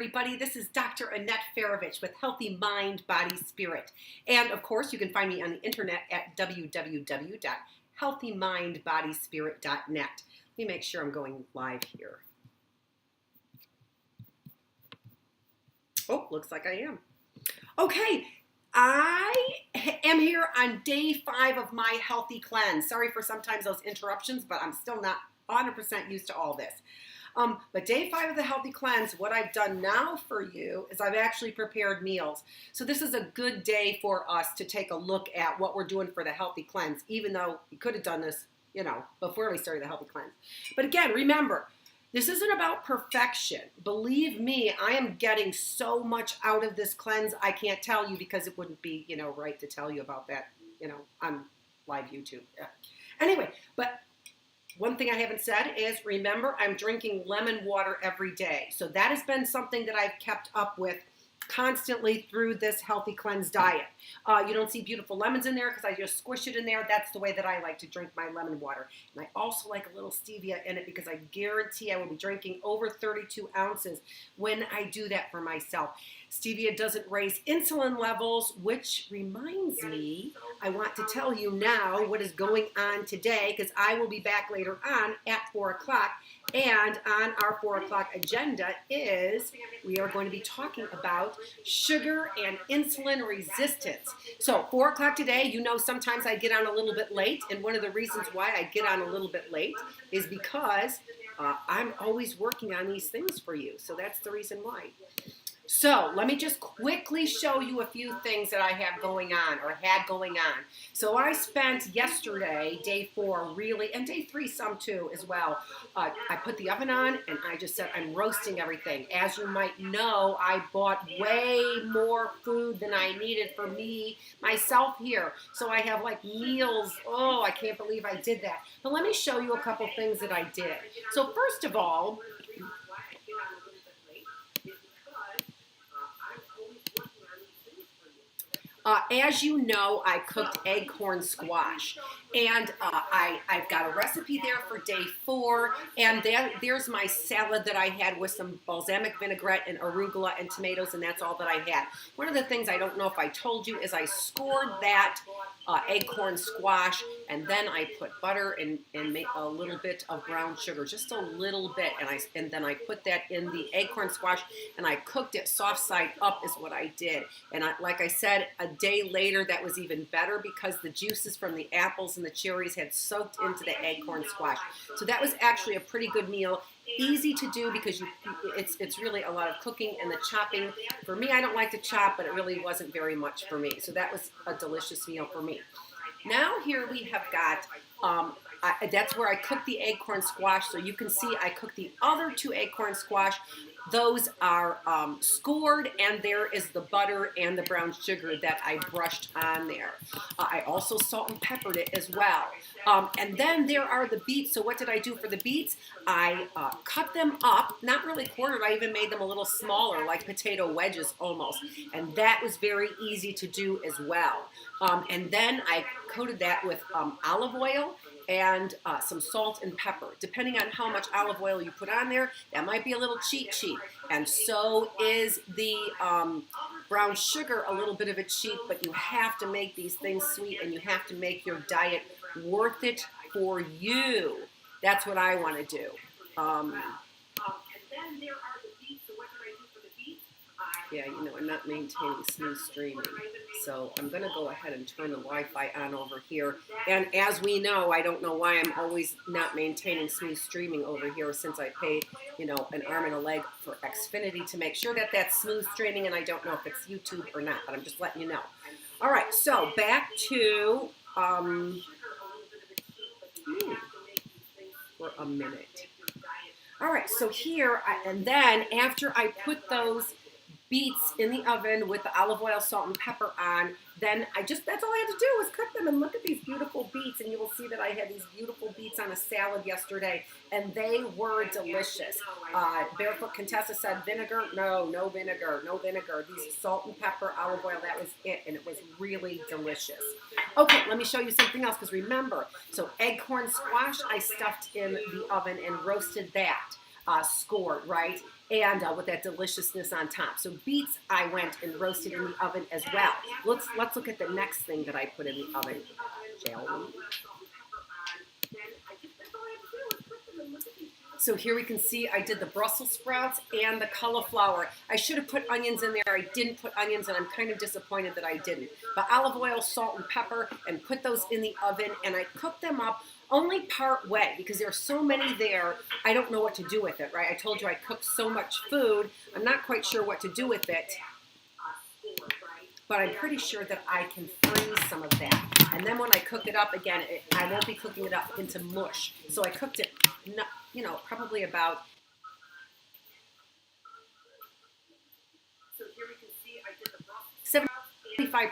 Everybody, this is Dr. Annette Feravich with Healthy Mind, Body, Spirit. And of course, you can find me on the internet at www.healthymindbodyspirit.net. Let me make sure I'm going live here. Oh, looks like I am. Okay, I am here on day 5 of my healthy cleanse. Sorry for sometimes those interruptions, but I'm still not 100% used to all this. But day 5 of the healthy cleanse, what I've done now for you is I've actually prepared meals. So this is a good day for us to take a look at what we're doing for the healthy cleanse, even though we could have done this, before we started the healthy cleanse. But again, remember, this isn't about perfection. Believe me, I am getting so much out of this cleanse, I can't tell you because it wouldn't be, right to tell you about that, on live YouTube. Yeah. Anyway, but one thing I haven't said is, remember, I'm drinking lemon water every day. So that has been something that I've kept up with constantly through this healthy cleanse diet. You don't see beautiful lemons in there because I just squish it in there. That's the way that I like to drink my lemon water. And I also like a little stevia in it because I guarantee I will be drinking over 32 ounces when I do that for myself. Stevia doesn't raise insulin levels, which reminds me, I want to tell you now what is going on today because I will be back later on at 4 o'clock. And on our 4 o'clock agenda is we are going to be talking about sugar and insulin resistance. So 4 o'clock today, sometimes I get on a little bit late. And one of the reasons why I get on a little bit late is because I'm always working on these things for you. So that's the reason why. So let me just quickly show you a few things that I have going on or had going on. So I spent yesterday, day 4, really, and day 3 some too as well. I put the oven on and I just said I'm roasting everything. As you might know, I bought way more food than I needed for myself here. So I have like meals. Oh, I can't believe I did that. But let me show you a couple things that I did. So first of all, as you know, I cooked acorn squash, and I've got a recipe there for day 4, and there's my salad that I had with some balsamic vinaigrette and arugula and tomatoes, and that's all that I had. One of the things I don't know if I told you is I scored that acorn squash, and then I put butter and make a little bit of brown sugar, just a little bit, and then I put that in the acorn squash, and I cooked it soft side up is what I did. And like I said, a day later that was even better because the juices from the apples and the cherries had soaked into the acorn squash. So that was actually a pretty good meal. Easy to do because it's really a lot of cooking and the chopping. For me, I don't like to chop, but it really wasn't very much for me. So that was a delicious meal for me. Now here we have got, that's where I cooked the acorn squash. So you can see I cooked the other 2 acorn squash. Those are scored, and there is the butter and the brown sugar that I brushed on there. I also salt and peppered it as well. And then there are the beets. So what did I do for the beets? I cut them up, not really quartered. I even made them a little smaller, like potato wedges almost. And that was very easy to do as well. And then I coated that with olive oil and some salt and pepper. Depending on how much olive oil you put on there, that might be a little cheat sheet. And so is the brown sugar a little bit of a cheat, but you have to make these things sweet and you have to make your diet worth it for you. That's what I want to do. Yeah, I'm not maintaining smooth streaming. So I'm going to go ahead and turn the Wi-Fi on over here. And as we know, I don't know why I'm always not maintaining smooth streaming over here since I pay, an arm and a leg for Xfinity to make sure that that's smooth streaming. And I don't know if it's YouTube or not, but I'm just letting you know. All right, so back to for a minute. All right, so here, and then after I put those beets in the oven with the olive oil, salt, and pepper on, then that's all I had to do was cook them. And look at these beautiful beets, and you will see that I had these beautiful beets on a salad yesterday, and they were delicious. Barefoot Contessa said vinegar. No vinegar, no vinegar. These salt and pepper, olive oil, that was it, and it was really delicious. Okay, let me show you something else, because remember, so acorn squash I stuffed in the oven and roasted that. scored, right? And with that deliciousness on top. So beets I went and roasted in the oven as well. Let's look at the next thing that I put in the oven, shall we? So here we can see I did the Brussels sprouts and the cauliflower. I should have put onions in there. I didn't put onions, and I'm kind of disappointed that I didn't. But olive oil, salt, and pepper, and put those in the oven, and I cooked them up only part way because there's so many there. I don't know what to do with it, right? I told you I cooked so much food. I'm not quite sure what to do with it, but I'm pretty sure that I can freeze some of that. And then when I cook it up again, I won't be cooking it up into mush. So I cooked it, probably about. So here we can see I did the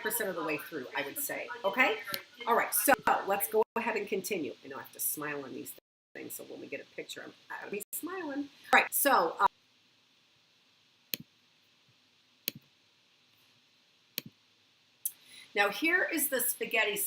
75% of the way through, I would say. Okay? All right, so let's go ahead and continue. I know I have to smile on these things, so when we get a picture, I'll be smiling. All right, so. Now here is the spaghetti.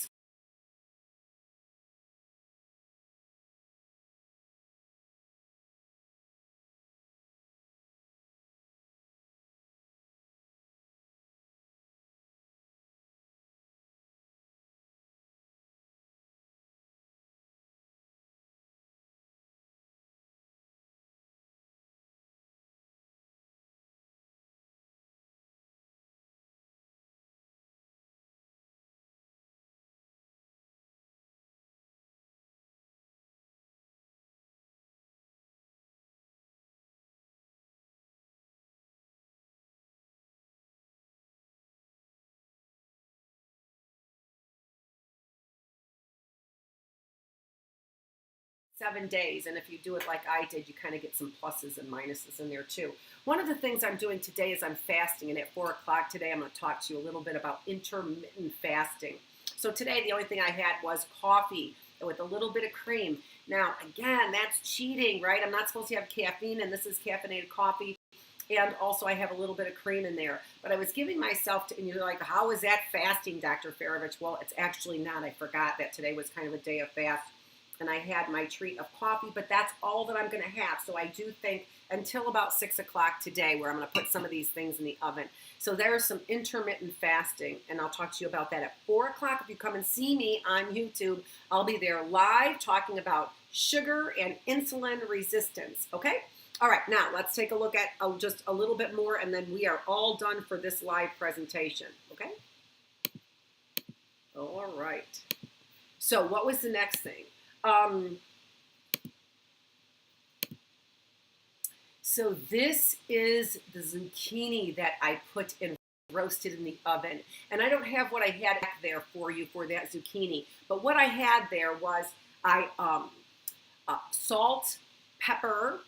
Seven days, and if you do it like I did, you kind of get some pluses and minuses in there too. One of the things I'm doing today is I'm fasting, and at 4 o'clock today I'm going to talk to you a little bit about intermittent fasting. So today the only thing I had was coffee with a little bit of cream. Now again, that's cheating, right? I'm not supposed to have caffeine, and this is caffeinated coffee, and also I have a little bit of cream in there. But I was giving myself to, and you're like, how is that fasting, Dr. Feravich? Well, it's actually not. I forgot that today was kind of a day of fast. And I had my treat of coffee, but that's all that I'm going to have. So I do think until about 6 o'clock today, where I'm going to put some of these things in the oven. So there's some intermittent fasting, and I'll talk to you about that at 4 o'clock. If you come and see me on YouTube, I'll be there live talking about sugar and insulin resistance, okay? All right, now let's take a look at just a little bit more, and then we are all done for this live presentation, okay? All right. So what was the next thing? So this is the zucchini that I put in roasted in the oven. And I don't have what I had back there for you for that zucchini. But what I had there was salt, pepper,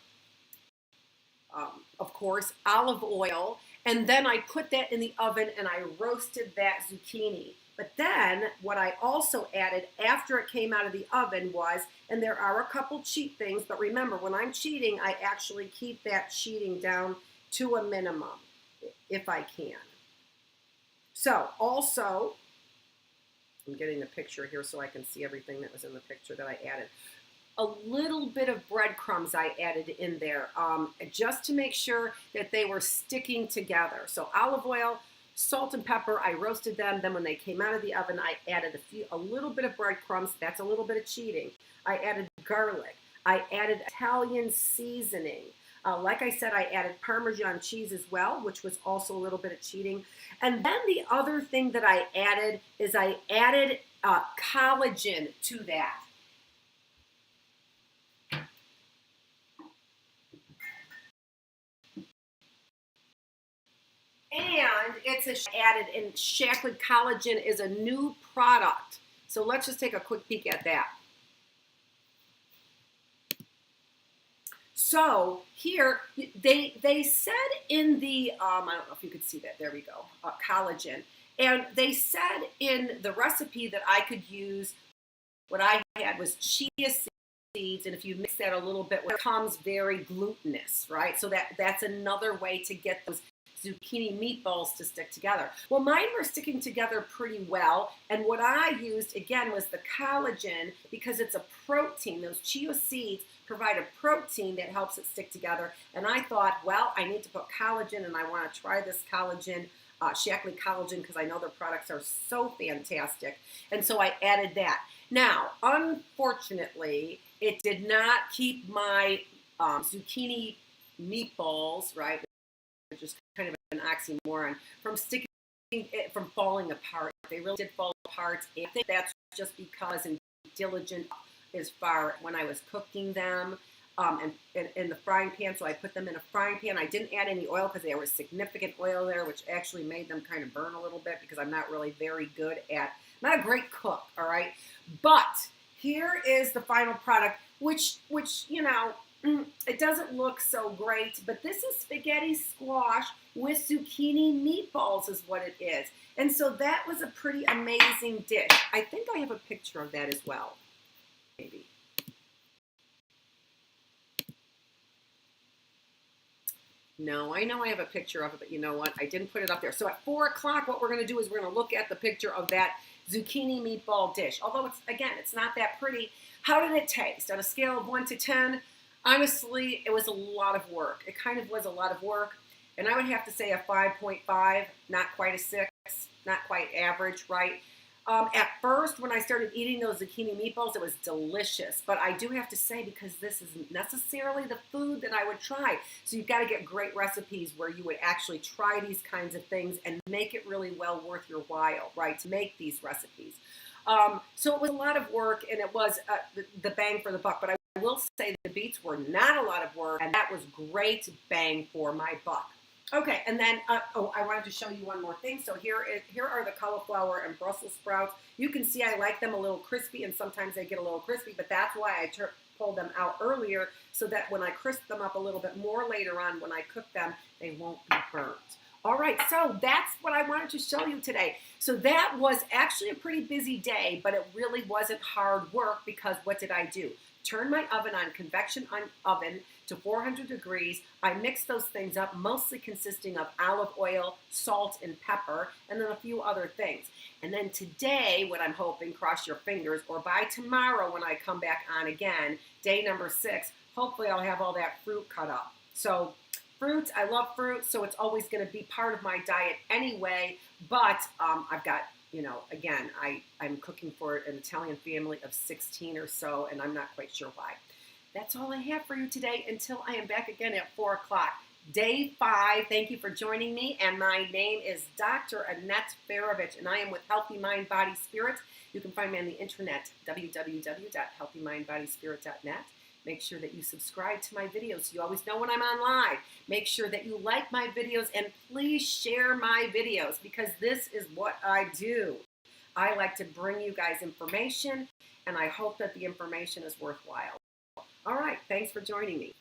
of course, olive oil. And then I put that in the oven and I roasted that zucchini. But then what I also added after it came out of the oven was, and there are a couple cheat things, but remember, when I'm cheating, I actually keep that cheating down to a minimum if I can. So also, I'm getting the picture here so I can see everything that was in the picture that I added. A little bit of breadcrumbs I added in there just to make sure that they were sticking together. So olive oil, salt and pepper, I roasted them. Then when they came out of the oven, I added a little bit of breadcrumbs. That's a little bit of cheating. I added garlic. I added Italian seasoning. Like I said, I added Parmesan cheese as well, which was also a little bit of cheating. And then the other thing that I added is I added collagen to that. And it's added, and Shaklee collagen is a new product. So let's just take a quick peek at that. So here, they said in the, I don't know if you could see that, there we go, collagen. And they said in the recipe that I could use, what I had was chia seeds, and if you mix that a little bit, it becomes very glutinous, right? So that's another way to get those zucchini meatballs to stick together. Well, mine were sticking together pretty well, and what I used, again, was the collagen because it's a protein. Those chia seeds provide a protein that helps it stick together, and I thought, well, I need to put collagen, and I want to try this collagen, Shaklee collagen, because I know their products are so fantastic, and so I added that. Now, unfortunately, it did not keep my zucchini meatballs, right, which is kind of an oxymoron, from falling apart. They really did fall apart. I think that's just because I'm diligent as far when I was cooking them and in the frying pan. So I put them in a frying pan. I didn't add any oil because there was significant oil there, which actually made them kind of burn a little bit because I'm not really very good at, not a great cook, all right? But here is the final product, which you know, it doesn't look so great, but this is spaghetti squash with zucchini meatballs is what it is. And so that was a pretty amazing dish. I think I have a picture of that as well, maybe. No, I know I have a picture of it, but you know what? I didn't put it up there. So at 4 o'clock, what we're going to do is we're going to look at the picture of that zucchini meatball dish. Although, it's not that pretty. How did it taste? On a scale of 1 to 10, honestly, it was a lot of work. It kind of was a lot of work. And I would have to say a 5.5, not quite a 6, not quite average, right? At first, when I started eating those zucchini meatballs, it was delicious. But I do have to say, because this isn't necessarily the food that I would try. So you've got to get great recipes where you would actually try these kinds of things and make it really well worth your while, right, to make these recipes. So it was a lot of work, and it was the bang for the buck. But I will say the beets were not a lot of work, and that was great bang for my buck. Okay, and then, I wanted to show you one more thing. So here are the cauliflower and Brussels sprouts. You can see I like them a little crispy, and sometimes they get a little crispy, but that's why I pulled them out earlier, so that when I crisp them up a little bit more later on when I cook them, they won't be burnt. All right, so that's what I wanted to show you today. So that was actually a pretty busy day, but it really wasn't hard work because what did I do? Turn my oven on convection oven to 400 degrees. I mixed those things up, mostly consisting of olive oil, salt, and pepper, and then a few other things. And then today, what I'm hoping, cross your fingers, or by tomorrow when I come back on again, day number 6, hopefully I'll have all that fruit cut up. So fruits, I love fruit, so it's always going to be part of my diet anyway, but I've got, you know, again, I'm cooking for an Italian family of 16 or so, and I'm not quite sure why. That's all I have for you today until I am back again at 4 o'clock. Day 5, thank you for joining me, and my name is Dr. Annette Feravich, and I am with Healthy Mind, Body, Spirit. You can find me on the internet, www.healthymindbodyspirit.net. Make sure that you subscribe to my videos so you always know when I'm on live. Make sure that you like my videos, and please share my videos because this is what I do. I like to bring you guys information, and I hope that the information is worthwhile. All right, thanks for joining me.